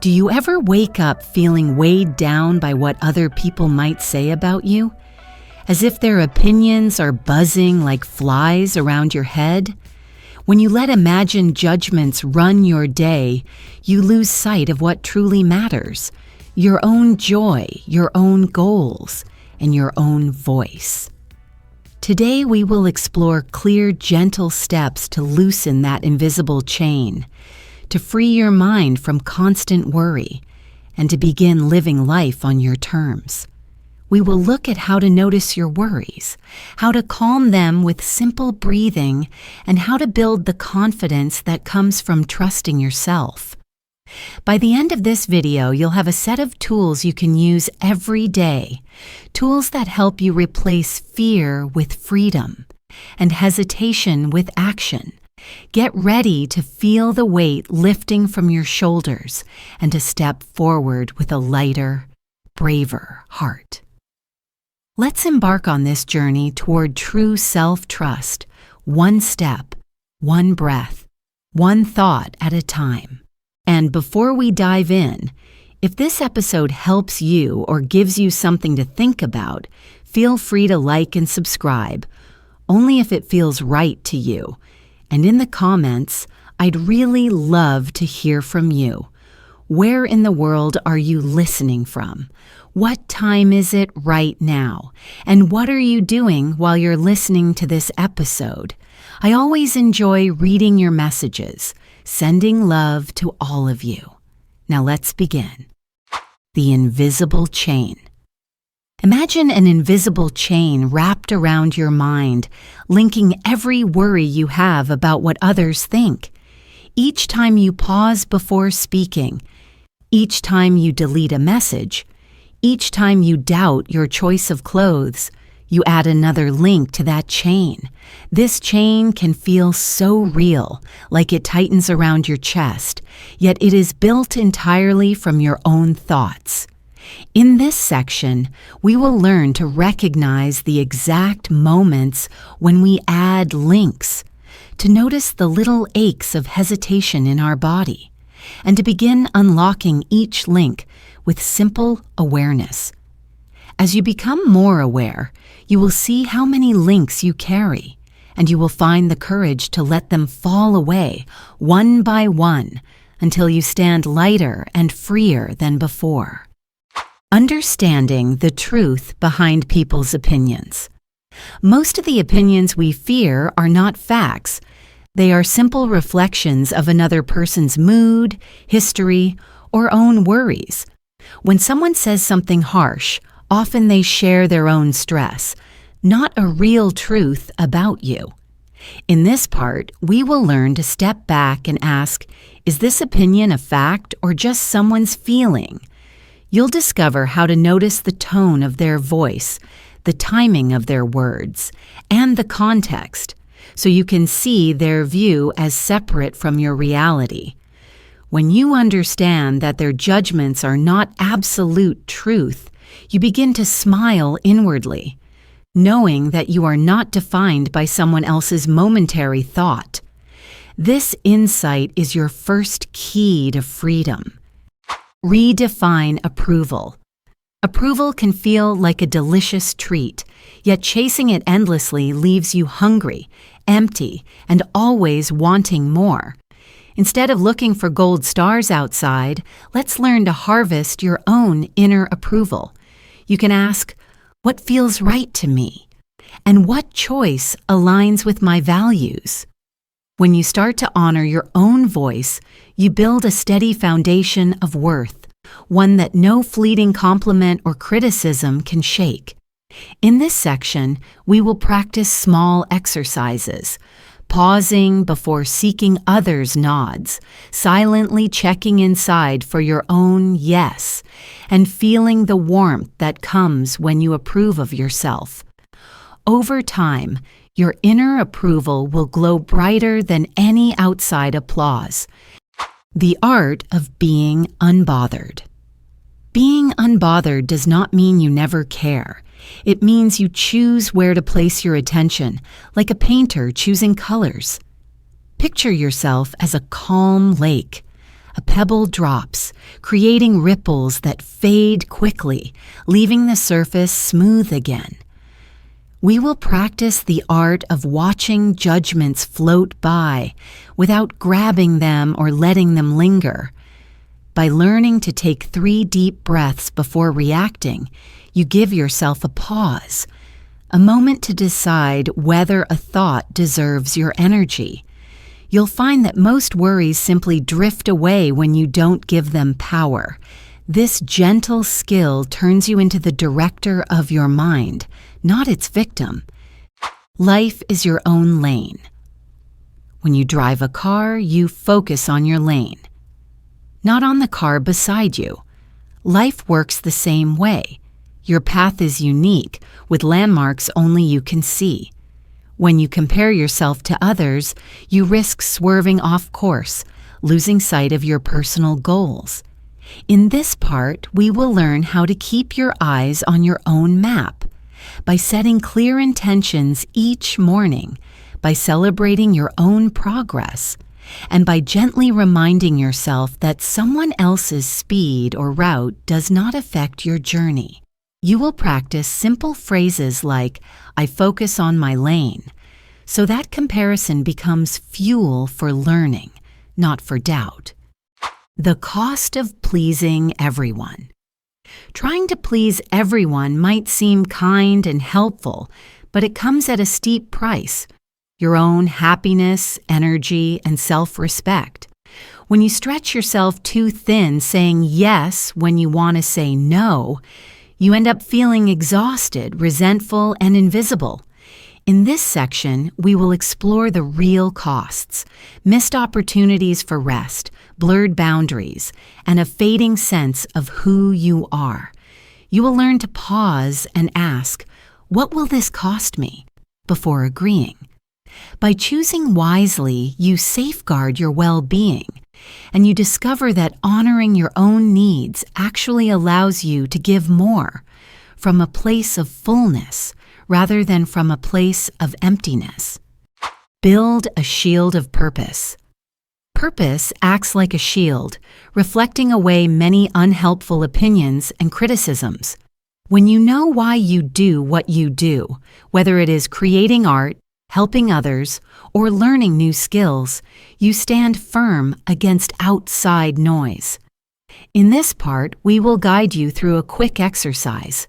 Do you ever wake up feeling weighed down by what other people might say about you? As if their opinions are buzzing like flies around your head? When you let imagined judgments run your day, you lose sight of what truly matters: your own joy, your own goals, and your own voice. Today we will explore clear, gentle steps to loosen that invisible chain, to free your mind from constant worry, and to begin living life on your terms. We will look at how to notice your worries, how to calm them with simple breathing, and how to build the confidence that comes from trusting yourself. By the end of this video, you'll have a set of tools you can use every day, tools that help you replace fear with freedom and hesitation with action. Get ready to feel the weight lifting from your shoulders and to step forward with a lighter, braver heart. Let's embark on this journey toward true self-trust, one step, one breath, one thought at a time. And before we dive in, if this episode helps you or gives you something to think about, feel free to like and subscribe, only if it feels right to you. And in the comments, I'd really love to hear from you. Where in the world are you listening from? What time is it right now? And what are you doing while you're listening to this episode? I always enjoy reading your messages. Sending love to all of you. Now let's begin. The invisible chain. Imagine an invisible chain wrapped around your mind, linking every worry you have about what others think. Each time you pause before speaking, each time you delete a message, each time you doubt your choice of clothes, you add another link to that chain. This chain can feel so real, like it tightens around your chest, yet it is built entirely from your own thoughts. In this section, we will learn to recognize the exact moments when we add links, to notice the little aches of hesitation in our body, and to begin unlocking each link with simple awareness. As you become more aware, you will see how many links you carry, and you will find the courage to let them fall away one by one until you stand lighter and freer than before. Understanding the truth behind people's opinions. Most of the opinions we fear are not facts. They are simple reflections of another person's mood, history, or own worries. When someone says something harsh, often they share their own stress, not a real truth about you. In this part, we will learn to step back and ask, is this opinion a fact or just someone's feeling? You'll discover how to notice the tone of their voice, the timing of their words, and the context, so you can see their view as separate from your reality. When you understand that their judgments are not absolute truth, you begin to smile inwardly, knowing that you are not defined by someone else's momentary thought. This insight is your first key to freedom. Redefine approval. Approval can feel like a delicious treat, yet chasing it endlessly leaves you hungry, empty, and always wanting more. Instead of looking for gold stars outside, let's learn to harvest your own inner approval. You can ask, what feels right to me? And what choice aligns with my values? When you start to honor your own voice, you build a steady foundation of worth, one that no fleeting compliment or criticism can shake. In this section, we will practice small exercises, pausing before seeking others' nods, silently checking inside for your own yes, and feeling the warmth that comes when you approve of yourself. Over time, your inner approval will glow brighter than any outside applause. The Art of Being Unbothered. Being unbothered does not mean you never care. It means you choose where to place your attention, like a painter choosing colors. Picture yourself as a calm lake, a pebble drops, creating ripples that fade quickly, leaving the surface smooth again. We will practice the art of watching judgments float by without grabbing them or letting them linger. By learning to take 3 deep breaths before reacting, you give yourself a pause, a moment to decide whether a thought deserves your energy. You'll find that most worries simply drift away when you don't give them power. This gentle skill turns you into the director of your mind, not its victim. Life is your own lane. When you drive a car, you focus on your lane, not on the car beside you. Life works the same way. Your path is unique, with landmarks only you can see. When you compare yourself to others, you risk swerving off course, losing sight of your personal goals. In this part, we will learn how to keep your eyes on your own map. By setting clear intentions each morning, by celebrating your own progress, and by gently reminding yourself that someone else's speed or route does not affect your journey. You will practice simple phrases like, "I focus on my lane," so that comparison becomes fuel for learning, not for doubt. The cost of pleasing everyone. Trying to please everyone might seem kind and helpful, but it comes at a steep price: your own happiness, energy, and self-respect. When you stretch yourself too thin saying yes when you want to say no, you end up feeling exhausted, resentful, and invisible. In this section, we will explore the real costs: missed opportunities for rest, blurred boundaries, and a fading sense of who you are. You will learn to pause and ask, "What will this cost me?" before agreeing. By choosing wisely, you safeguard your well-being, and you discover that honoring your own needs actually allows you to give more, from a place of fullness rather than from a place of emptiness. Build a shield of purpose. Purpose acts like a shield, reflecting away many unhelpful opinions and criticisms. When you know why you do what you do, whether it is creating art, helping others, or learning new skills, you stand firm against outside noise. In this part, we will guide you through a quick exercise.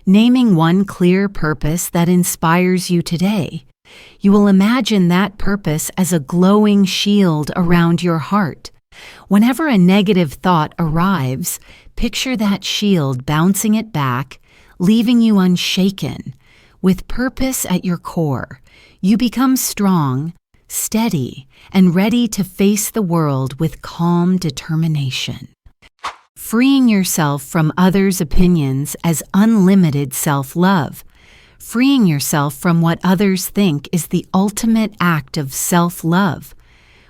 Naming one clear purpose that inspires you today. You will imagine that purpose as a glowing shield around your heart. Whenever a negative thought arrives, picture that shield bouncing it back, leaving you unshaken. With purpose at your core, you become strong, steady, and ready to face the world with calm determination. Freeing yourself from others' opinions as unlimited self-love. Freeing yourself from what others think is the ultimate act of self-love.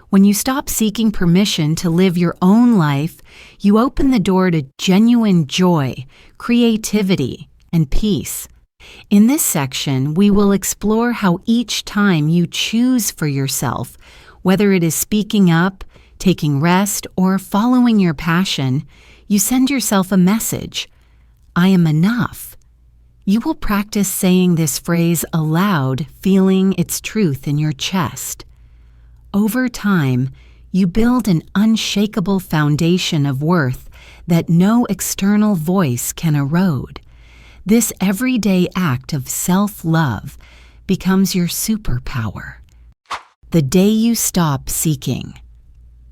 When you stop seeking permission to live your own life, you open the door to genuine joy, creativity, and peace. In this section, we will explore how each time you choose for yourself, whether it is speaking up, taking rest, or following your passion, you send yourself a message: "I am enough." You will practice saying this phrase aloud, feeling its truth in your chest. Over time, you build an unshakable foundation of worth that no external voice can erode. This everyday act of self-love becomes your superpower. The day you stop seeking.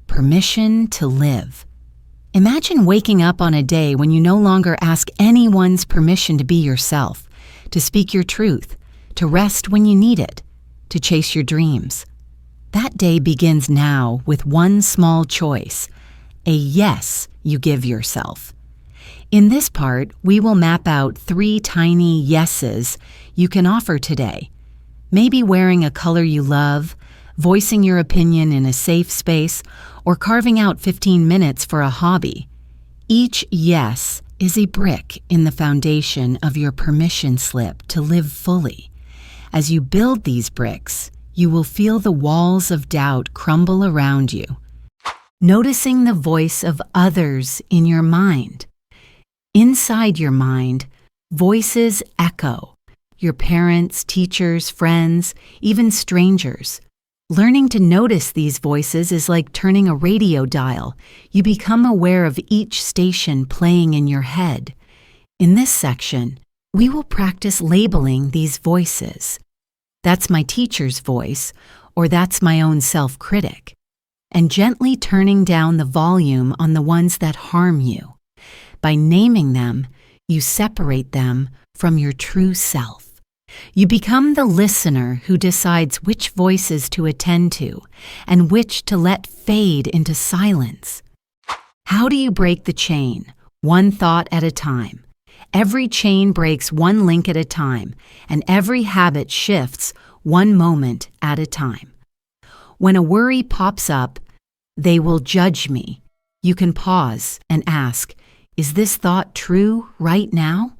Permission to live. Imagine waking up on a day when you no longer ask anyone's permission to be yourself, to speak your truth, to rest when you need it, to chase your dreams. That day begins now with one small choice, a yes you give yourself. In this part, we will map out 3 tiny yeses you can offer today. Maybe wearing a color you love, voicing your opinion in a safe space, or carving out 15 minutes for a hobby. Each yes is a brick in the foundation of your permission slip to live fully. As you build these bricks, you will feel the walls of doubt crumble around you. noticing the voice of others in your mind. Inside your mind, voices echo. Your parents, teachers, friends, even strangers. Learning to notice these voices is like turning a radio dial. You become aware of each station playing in your head. In this section, we will practice labeling these voices. That's my teacher's voice, or that's my own self-critic, and gently turning down the volume on the ones that harm you. By naming them, you separate them from your true self. You become the listener who decides which voices to attend to and which to let fade into silence. How do you break the chain? One thought at a time. Every chain breaks one link at a time, and every habit shifts one moment at a time. When a worry pops up, they will judge me. You can pause and ask, is this thought true right now?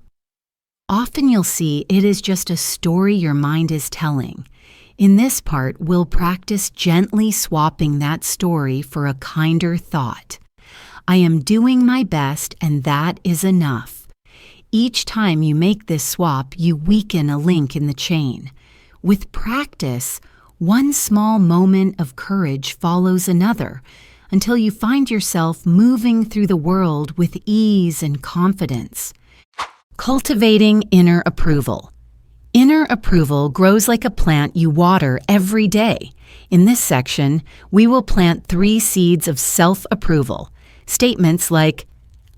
Often you'll see it is just a story your mind is telling. In this part, we'll practice gently swapping that story for a kinder thought. I am doing my best and that is enough. Each time you make this swap, you weaken a link in the chain. With practice, one small moment of courage follows another until you find yourself moving through the world with ease and confidence. Cultivating inner approval. Inner approval grows like a plant you water every day. In this section, we will plant 3 seeds of self-approval. Statements like,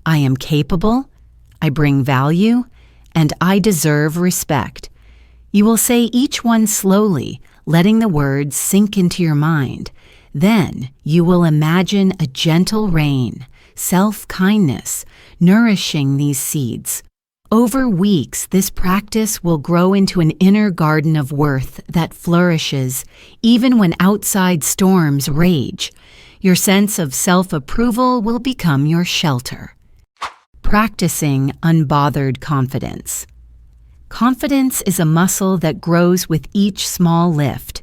I am capable, I bring value, and I deserve respect. You will say each one slowly, letting the words sink into your mind. Then you will imagine a gentle rain, self-kindness, nourishing these seeds. Over weeks, this practice will grow into an inner garden of worth that flourishes even when outside storms rage. Your sense of self-approval will become your shelter. Practicing unbothered confidence. Confidence is a muscle that grows with each small lift.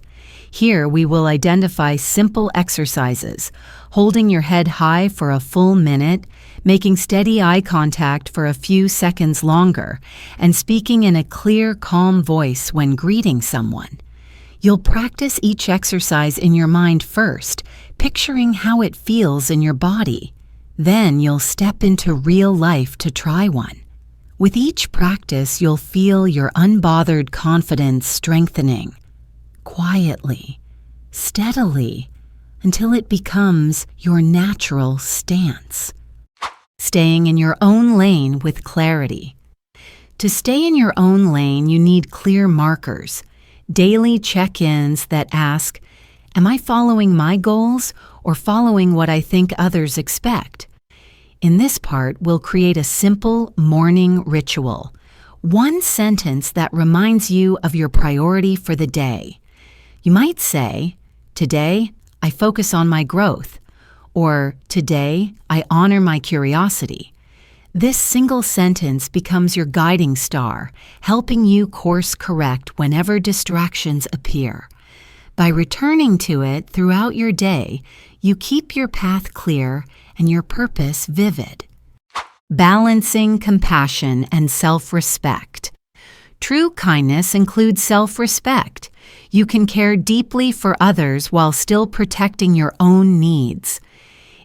Here we will identify simple exercises, holding your head high for a full minute, making steady eye contact for a few seconds longer, and speaking in a clear, calm voice when greeting someone. You'll practice each exercise in your mind first, picturing how it feels in your body. Then you'll step into real life to try one. With each practice, you'll feel your unbothered confidence strengthening, quietly, steadily, until it becomes your natural stance. Staying in your own lane with clarity. To stay in your own lane, you need clear markers, daily check-ins that ask, am I following my goals or following what I think others expect? In this part, we'll create a simple morning ritual. One sentence that reminds you of your priority for the day. You might say, today, I focus on my growth, or today, I honor my curiosity. This single sentence becomes your guiding star, helping you course correct whenever distractions appear. By returning to it throughout your day, you keep your path clear and your purpose vivid. Balancing compassion and self-respect. True kindness includes self-respect. You can care deeply for others while still protecting your own needs.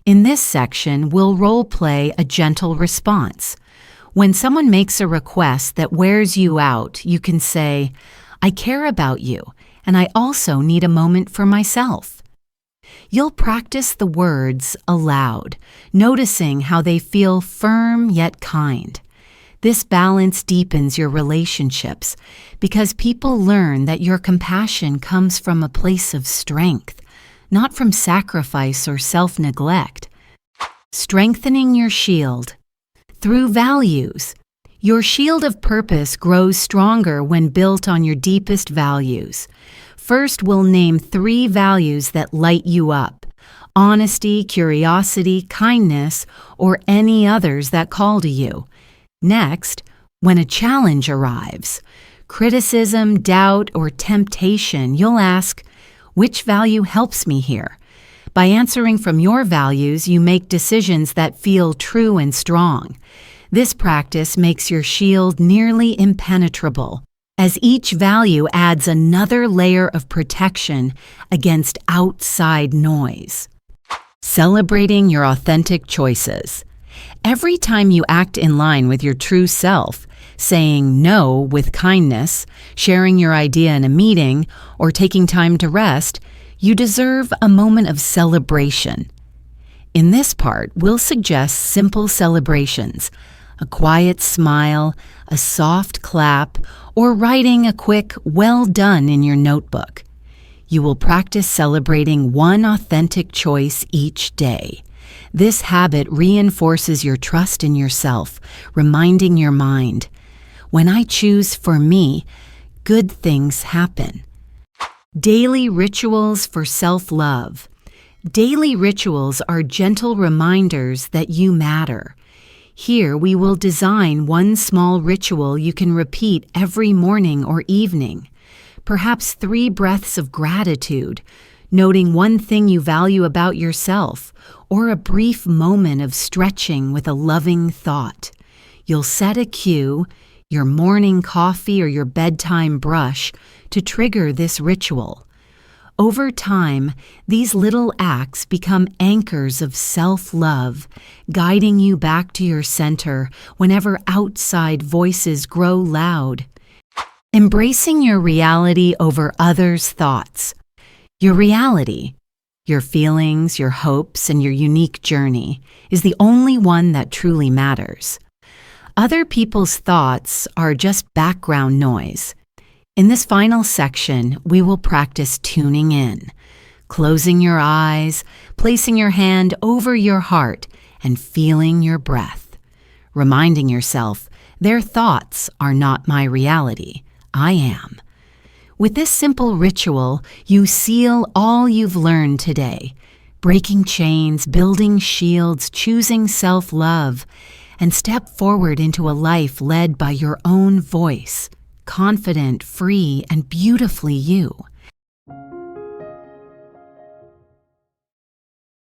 In this section, we'll role-play a gentle response. When someone makes a request that wears you out, you can say, I care about you, and I also need a moment for myself. You'll practice the words aloud, noticing how they feel firm yet kind. This balance deepens your relationships because people learn that your compassion comes from a place of strength, not from sacrifice or self-neglect. Strengthening your shield. Through values. Your shield of purpose grows stronger when built on your deepest values. First, we'll name 3 values that light you up: honesty, curiosity, kindness, or any others that call to you. Next, when a challenge arrives, criticism, doubt, or temptation, you'll ask, which value helps me here? By answering from your values, you make decisions that feel true and strong. This practice makes your shield nearly impenetrable, as each value adds another layer of protection against outside noise. Celebrating your authentic choices. Every time you act in line with your true self, saying no with kindness, sharing your idea in a meeting, or taking time to rest, you deserve a moment of celebration. In this part, we'll suggest simple celebrations: a quiet smile, a soft clap, or writing a quick "well done" in your notebook. You will practice celebrating one authentic choice each day. This habit reinforces your trust in yourself, reminding your mind, "When I choose for me, good things happen." Daily rituals for self-love. Daily rituals are gentle reminders that you matter. Here we will design one small ritual you can repeat every morning or evening. Perhaps 3 breaths of gratitude, noting one thing you value about yourself, or a brief moment of stretching with a loving thought. You'll set a cue, your morning coffee or your bedtime brush, to trigger this ritual. Over time, these little acts become anchors of self-love, guiding you back to your center whenever outside voices grow loud. Embracing your reality over others' thoughts. Your reality, your feelings, your hopes, and your unique journey, is the only one that truly matters. Other people's thoughts are just background noise. In this final section, we will practice tuning in, closing your eyes, placing your hand over your heart, and feeling your breath. Reminding yourself, their thoughts are not my reality. I am. With this simple ritual, you seal all you've learned today, breaking chains, building shields, choosing self-love, and step forward into a life led by your own voice, confident, free, and beautifully you.